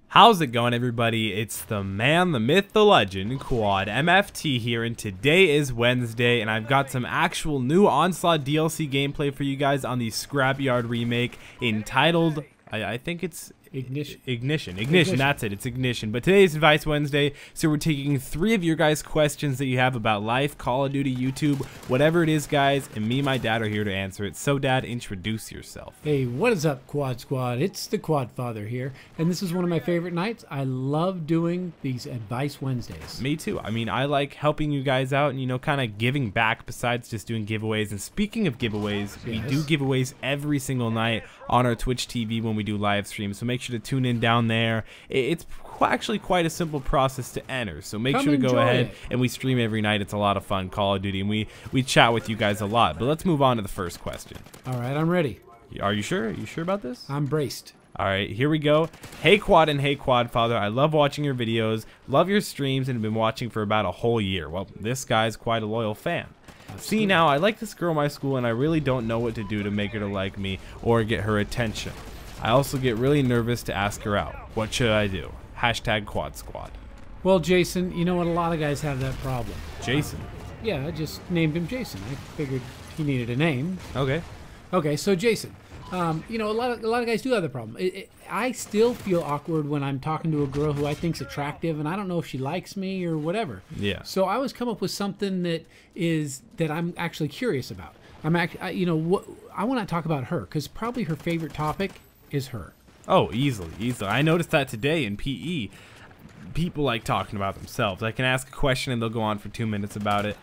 How's it going, everybody? It's the man, the myth, the legend, Quadmft here, and today is Wednesday, and I've got some actual new Onslaught DLC gameplay for you guys on the Scrapyard remake entitled, I think it's Ignition, that's it, it's Ignition. But today's Advice Wednesday, so we're taking 3 of your guys' questions that you have about life, Call of Duty, YouTube, whatever it is, guys, and me and my dad are here to answer it. So, Dad, introduce yourself. Hey, what is up, Quad Squad? It's the Quad Father here, and this is one of my favorite nights. I love doing these Advice Wednesdays. Me too. I mean, I like helping you guys out and, you know, kind of giving back besides just doing giveaways. And speaking of giveaways, we do giveaways every single night on our Twitch TV when we do live streams, so make sure to tune in down there. It's actually quite a simple process to enter, so make sure to go ahead and we stream every night. It's a lot of fun, Call of Duty, and we chat with you guys a lot. But let's move on to the first question. All right, I'm ready. Are you sure? Are you sure about this? I'm braced. All right, here we go. Hey Quad and hey Quad Father, I love watching your videos, love your streams, and have been watching for about a whole year. Well, this guy's quite a loyal fan. See, now, I like this girl in my school, and I really don't know what to do to make her to like me or get her attention. I also get really nervous to ask her out. What should I do? Hashtag Quad Squad. Well, Jason, you know what? A lot of guys have that problem. Jason? Yeah, I just named him Jason. I figured he needed a name. Okay. Okay, so Jason. You know, a lot of guys do have the problem. I still feel awkward when I'm talking to a girl who I think's attractive, and I don't know if she likes me or whatever. Yeah. So I always come up with something that I'm actually curious about. You know, I want to talk about her because probably her favorite topic is her. Oh, easily. I noticed that today in PE. People like talking about themselves. I can ask a question and they'll go on for 2 minutes about it.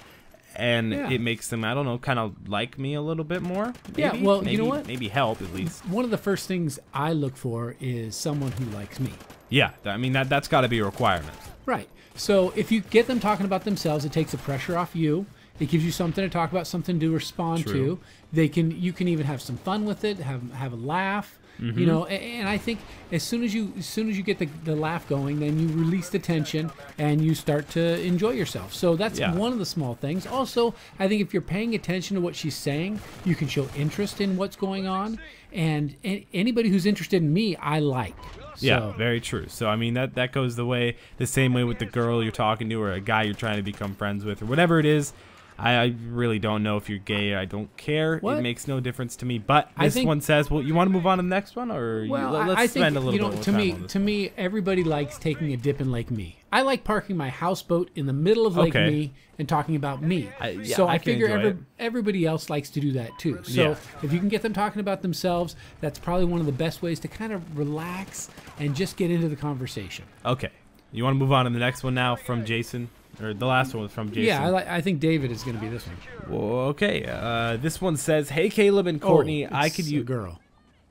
And it makes them, I don't know, kind of like me a little bit more. Maybe? Yeah, well, you know what? Maybe help, at least. One of the first things I look for is someone who likes me. Yeah, I mean, that's got to be a requirement. Right. So if you get them talking about themselves, it takes the pressure off you. It gives you something to talk about, something to respond to. You can even have some fun with it, have a laugh. You know, and I think as soon as you get the laugh going, then you release the tension and you start to enjoy yourself. So that's one of the small things. Also, I think if you're paying attention to what she's saying, you can show interest in what's going on. And anybody who's interested in me, I like. So. Yeah, very true. So I mean that goes the same way with the girl you're talking to or a guy you're trying to become friends with or whatever it is. I really don't know if you're gay. I don't care. What? It makes no difference to me. But this one says, well, you want to move on to the next one? Or let's spend a little bit more time on this. To me, everybody likes taking a dip in Lake Me. I like parking my houseboat in the middle of Lake Me and talking about me. So I figure everybody else likes to do that too. So if you can get them talking about themselves, that's probably one of the best ways to kind of relax and just get into the conversation. Okay. You want to move on to the next one now from Jason? Or the last one was from Jason. Yeah, I think David is going to be this one. Well, okay. This one says, hey, Caleb and Courtney, I could use... girl.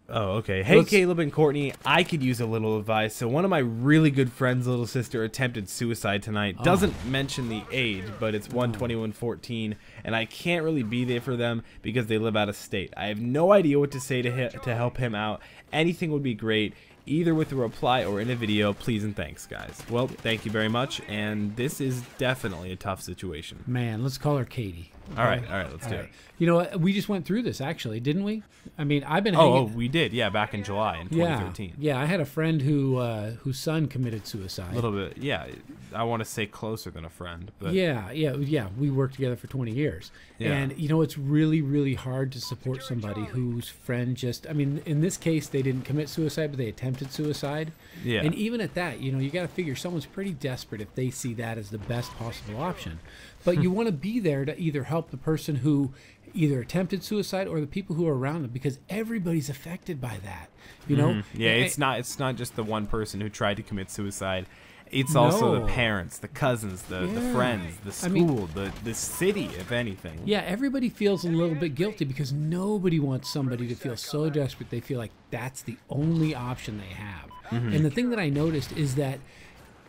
Oh, okay. Hey, Caleb and Courtney, I could use a little advice. So one of my really good friends' little sister attempted suicide tonight. Doesn't mention the age, but it's 1/21/14, and I can't really be there for them because they live out of state. I have no idea what to say to help him out. Anything would be great, either with a reply or in a video. Please and thanks, guys. Well, thank you very much, and this is definitely a tough situation. Man, let's call her Katie. All right, let's do it. You know what? We just went through this, actually, didn't we? I mean, I've been hanging... Oh, we did, yeah, back in July in 2013. Yeah, I had a friend whose son committed suicide. A little bit, yeah. I want to say closer than a friend. But... Yeah. We worked together for 20 years. Yeah. And, you know, it's really, really hard to support somebody whose friend just... I mean, in this case, they didn't commit suicide, but they attempted suicide. Yeah. And even at that, you know, you got to figure someone's pretty desperate if they see that as the best possible option. But you want to be there to either help the person who either attempted suicide or the people who are around them, because everybody's affected by that. You know? Yeah, it's not just the one person who tried to commit suicide. It's also the parents, the cousins, the friends, the school, the city, if anything. Yeah, everybody feels a little bit guilty because nobody wants somebody to feel so desperate they feel like that's the only option they have. And the thing that I noticed is that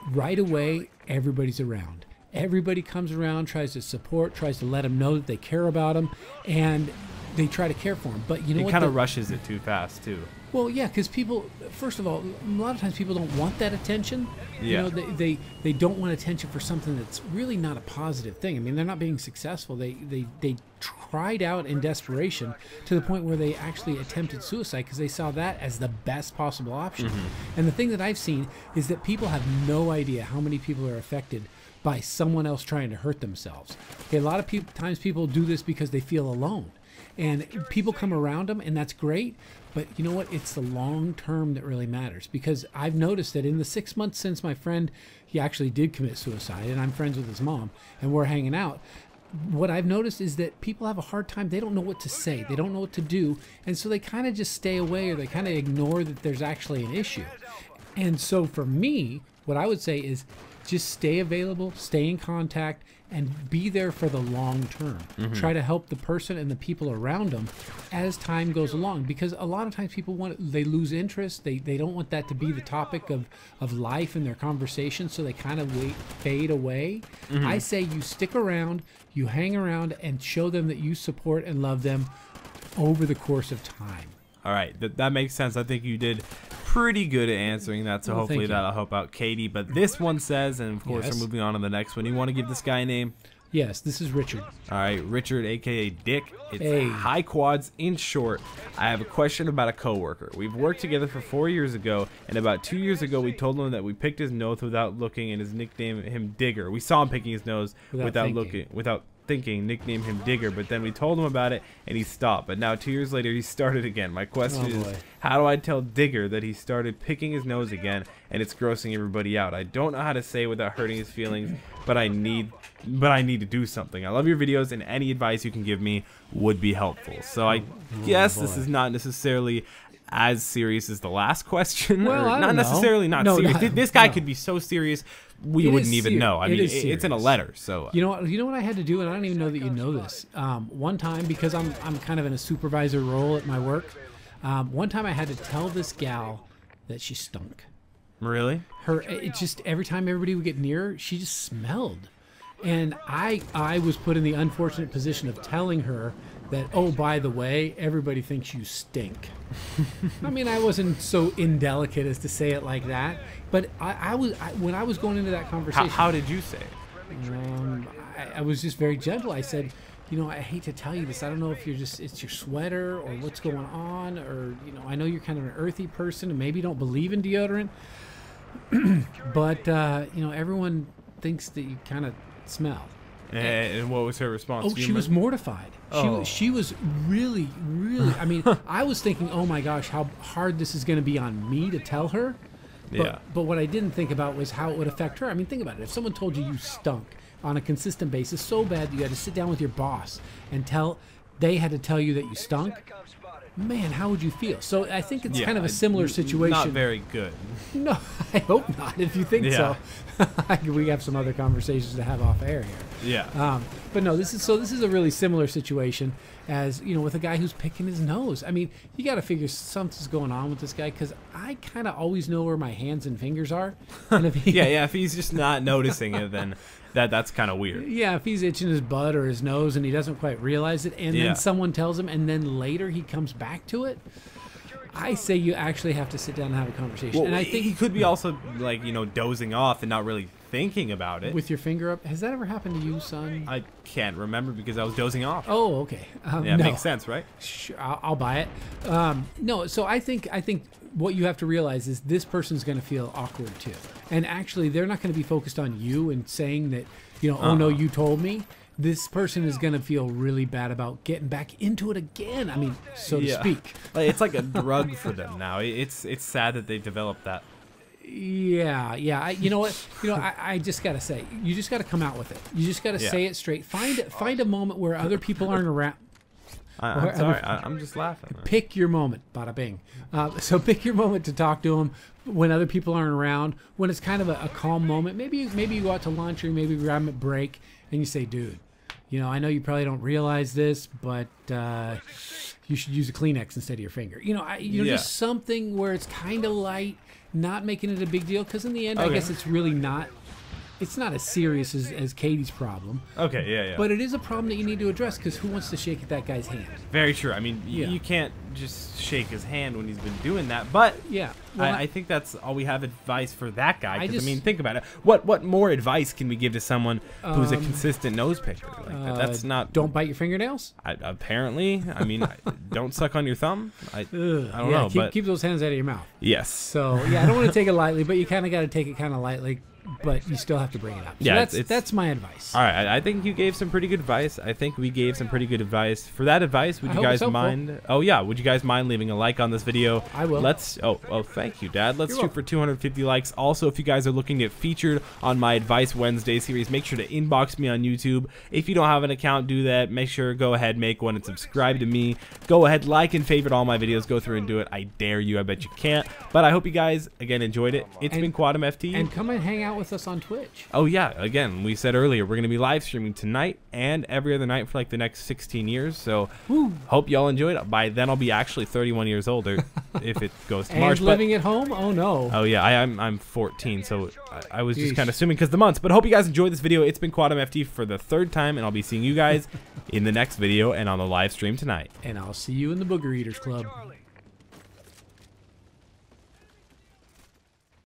right away, everybody's around. Everybody comes around, tries to support, tries to let them know that they care about them. And they try to care for him. But you know It what? kind of rushes it too fast too. Well, yeah, because people, first of all, a lot of times people don't want that attention. Yeah. You know, they don't want attention for something that's really not a positive thing. I mean, they're not being successful. They tried out in desperation to the point where they actually attempted suicide because they saw that as the best possible option. And the thing that I've seen is that people have no idea how many people are affected by someone else trying to hurt themselves. Okay, a lot of times people do this because they feel alone. And people come around them, and that's great. But you know what? It's the long term that really matters. Because I've noticed that in the 6 months since my friend, he actually did commit suicide, and I'm friends with his mom, and we're hanging out, what I've noticed is that people have a hard time. They don't know what to say. They don't know what to do. And so they kind of just stay away, or they kind of ignore that there's actually an issue. And so for me, what I would say is just stay available, stay in contact, and be there for the long term. Try to help the person and the people around them as time goes along, because a lot of times people they lose interest. They don't want that to be the topic of life in their conversation, so they kind of fade away. I say you stick around, you hang around, and show them that you support and love them over the course of time. All right, that makes sense. I think you did pretty good at answering that, so hopefully that'll help out Katie. But this one says, and of course we're moving on to the next one. You want to give this guy a name? Yes, this is Richard. All right, Richard, aka Dick. It's Hi Quads. In short, I have a question about a coworker. We've worked together for 4 years ago, and about 2 years ago we told him that we picked his nose without looking, and his nickname him Digger. We saw him picking his nose without thinking, nicknamed him Digger, but then we told him about it and he stopped. But now 2 years later he started again. My question is, how do I tell Digger that he started picking his nose again and it's grossing everybody out? I don't know how to say it without hurting his feelings, but I need to do something. I love your videos, and any advice you can give me would be helpful. So I guess this is not necessarily as serious as the last question. Well, or not necessarily not serious. This guy could be so serious we wouldn't even know. I mean, it's in a letter. So you know what I had to do, and I don't even know that you know this. One time, because I'm kind of in a supervisor role at my work. One time I had to tell this gal that she stunk. Really? It just every time everybody would get near her, she just smelled. And I was put in the unfortunate position of telling her that, oh, by the way, everybody thinks you stink. I mean, I wasn't so indelicate as to say it like that, but when I was going into that conversation. How did you say it? I was just very gentle. I said, you know, I hate to tell you this. I don't know if it's your sweater or what's going on, or, you know, I know you're kind of an earthy person and maybe don't believe in deodorant, but, you know, everyone thinks that you kind of smell. And what was her response? Oh, she was mortified. She was really, really, I mean, I was thinking, oh my gosh, how hard this is going to be on me to tell her. But what I didn't think about was how it would affect her. I mean, think about it. If someone told you stunk on a consistent basis so bad that you had to sit down with your boss and they had to tell you that you stunk, man, how would you feel? So I think it's kind of a similar situation. Not very good. No, I hope not. If you think so, we have some other conversations to have off air here. Yeah. But no, this is a really similar situation as, you know, with a guy who's picking his nose. I mean, you got to figure something's going on with this guy, because I kind of always know where my hands and fingers are. And if if he's just not noticing it, then that's kind of weird. Yeah, if he's itching his butt or his nose and he doesn't quite realize it, and then someone tells him, and then later he comes back to it, I say you actually have to sit down and have a conversation. Well, and I think he could be also, like, you know, dozing off and not really thinking about it. With your finger up. Has that ever happened to you, son? I can't remember because I was dozing off. Oh, okay. Yeah, it makes sense, right? Sure, I'll buy it. No, so I think what you have to realize is this person's going to feel awkward too. And actually, they're not going to be focused on you and saying that, you know, oh no, you told me. This person is going to feel really bad about getting back into it again. I mean, so to speak. It's like a drug for them now. It's sad that they developed that. Yeah. You know what? You know, I just got to say, you just got to come out with it. You just got to say it straight. Find a moment where other people aren't around. I'm sorry. I'm just laughing. Pick your moment. Bada bing. So pick your moment to talk to them when other people aren't around, when it's kind of a calm moment. Maybe you go out to lunch, or maybe grab them at break, and you say, dude, you know, I know you probably don't realize this, but you should use a Kleenex instead of your finger. You know, just something where it's kind of light, not making it a big deal, because in the end, I guess it's really not it's not as serious as Katie's problem. Okay, yeah. But it is a problem that you need to address because who wants to shake that guy's hand? Very true. I mean, you can't just shake his hand when he's been doing that. But yeah, well, I think that's all we have advice for that guy. Because I mean, think about it. What more advice can we give to someone who's a consistent nose picker? Like that's not. Don't bite your fingernails. Apparently, I mean, don't suck on your thumb. I don't know. Keep those hands out of your mouth. Yes. So yeah, I don't want to take it lightly, but you kind of got to take it kind of lightly. But you still have to bring it up. So yeah, that's my advice. All right, I think you gave some pretty good advice. I think we gave some pretty good advice. For that advice, would you guys mind? Oh yeah, would you guys mind leaving a like on this video? I will. Oh, thank you, Dad. Let's shoot for 250 likes. Also, if you guys are looking to get featured on my Advice Wednesday series, make sure to inbox me on YouTube. If you don't have an account, do that. Make sure go ahead, make one, and subscribe to me. Go ahead, like and favorite all my videos. Go through and do it. I dare you. I bet you can't. But I hope you guys again enjoyed it. It's been Quadmft, and come and hang out with us on Twitch. Oh yeah, again, we said earlier we're going to be live streaming tonight and every other night for like the next 16 years. So hope y'all enjoyed it. By then I'll be actually 31 years older if it goes to March. And living at home? Oh no. Oh yeah, I'm 14, so I was just kind of assuming because the months. But hope you guys enjoyed this video. It's been Quadmft for the 3rd time, and I'll be seeing you guys in the next video and on the live stream tonight. And I'll see you in the Booger Eaters Club.